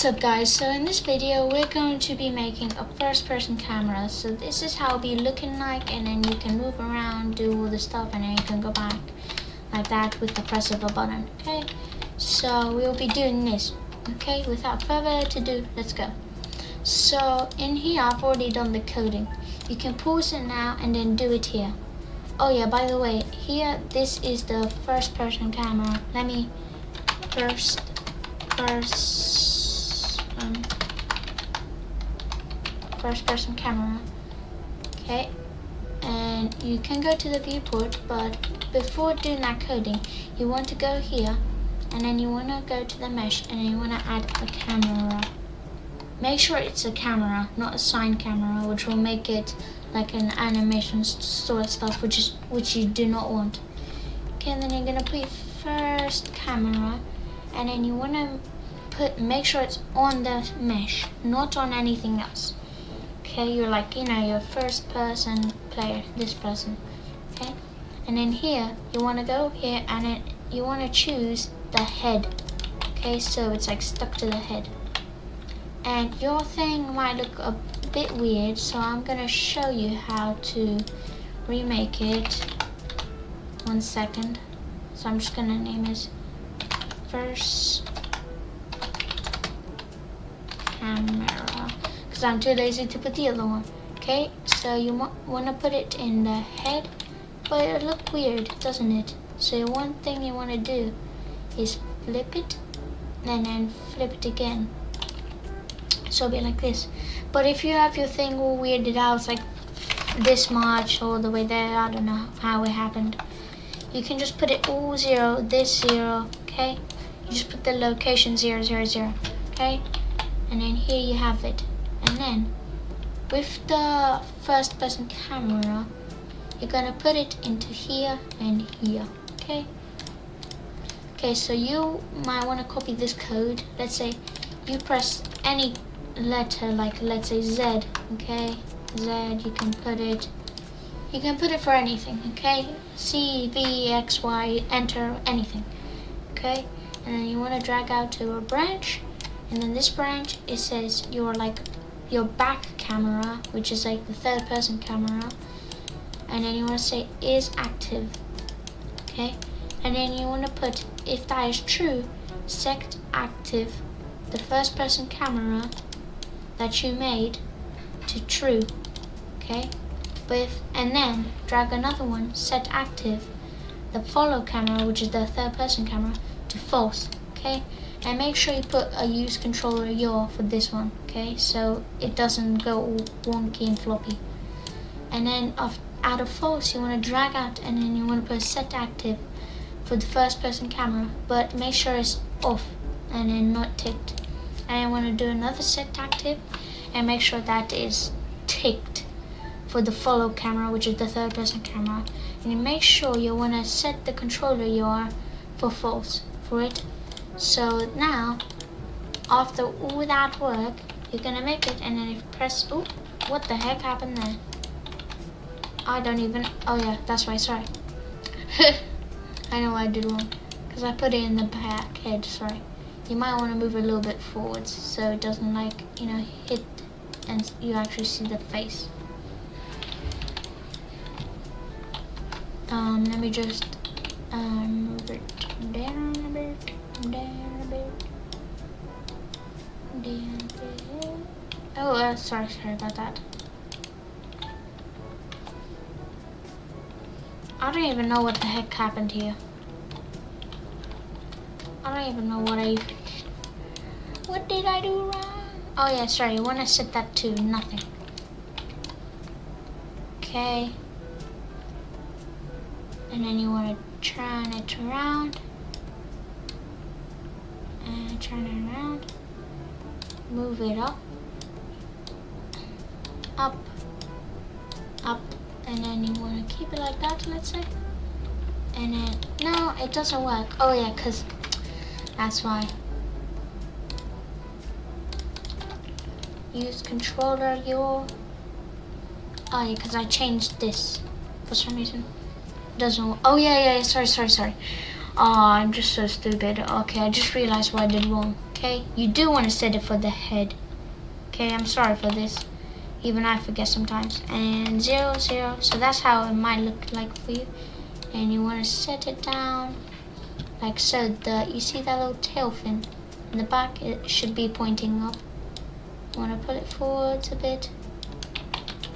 What's up guys, so in this video we're going to be making a first person camera. So this is how it'll be looking like, and then you can move around, do all the stuff, and then you can go back like that with the press of a button. Okay, so we'll be doing this. Okay, without further ado, let's go. So in here I've already done the coding. You can pause it now and then do it here. Oh yeah, by the way, here this is the first person camera. Let me first person camera. Okay, and you can go to the viewport, but before doing that coding you want to go here and then you want to go to the mesh and then you want to add a camera. Make sure it's a camera, not a sine camera, which will make it like an animation sort of stuff, which you do not want. Okay, and then you're gonna put first camera, and then you want to make sure it's on the mesh, not on anything else. Okay, you're like, your first person player, this person. Okay, and then here you want to go here and then you want to choose the head. Okay, so it's like stuck to the head, and your thing might look a bit weird, so I'm gonna show you how to remake it. 1 second. So I'm just gonna name it first camera because I'm too lazy to put the other one. Okay, so you want to put it in the head, but it look weird, doesn't it? So one thing you want to do is flip it and then flip it again, so it'll be like this. But if you have your thing all weirded out, it's like this much all the way there, I don't know how it happened, you can just put it all 0, this 0. Okay, you just put the location 0, 0, 0. Okay, and then here you have it. And then with the first person camera you're gonna put it into here and here. Okay, so you might want to copy this code. Let's say you press any letter, like let's say Z. Okay, Z, you can put it for anything. Okay, C, V, X, Y, enter, anything. Okay, and then you want to drag out to a branch, and then this branch, it says your back camera, which is like the third person camera, and then you want to say is active. Okay, and then you want to put, if that is true, set active the first person camera that you made to true. Okay, and then drag another one, set active the follow camera, which is the third person camera, to false. Okay, and make sure you put a use controller yaw for this one. Okay, so it doesn't go all wonky and floppy. And then out of false you want to drag out, and then you want to put set active for the first person camera, but make sure it's off and then not ticked. And I want to do another set active and make sure that is ticked for the follow camera, which is the third person camera. And you make sure you want to set the controller yaw for false for it. So now after all that work you're gonna make it, and then if you press, oh, what the heck happened there? Oh yeah, that's right, sorry. I know what I did wrong, because I put it in the back head, sorry. You might want to move it a little bit forwards so it doesn't hit and you actually see the face. Let me just move it down a bit, down a bit, down a bit. Oh, sorry about that. I don't even know what the heck happened here. I don't even know what did I do wrong? Oh yeah, sorry, you want to set that to nothing. Okay. And then you want to turn it around. And turn it around. Move it up. Up. Up. And then you want to keep it like that, let's say. And then, no, it doesn't work. Oh yeah, because that's why. Use controller yaw. Oh yeah, because I changed this for some reason. Doesn't work. Oh yeah, sorry. Oh, I'm just so stupid. Okay, I just realized what I did wrong. Okay, you do want to set it for the head. Okay, I'm sorry for this. Even I forget sometimes. And 0, 0. So that's how it might look like for you. And you want to set it down like so. You see that little tail fin in the back? It should be pointing up. You want to pull it forwards a bit.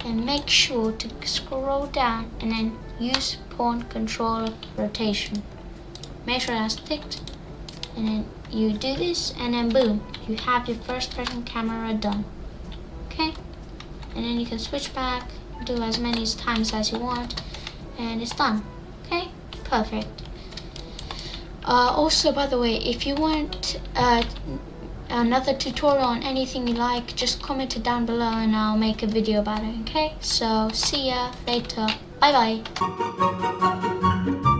And make sure to scroll down and then use pawn controller rotation. Make sure that's ticked. And then you do this and then boom, you have your first person camera done. Okay? And then you can switch back, do as many times as you want, and it's done. Okay? Perfect. Also, by the way, if you want another tutorial on anything you like, just comment it down below and I'll make a video about it. Okay? So, see ya later. Bye bye.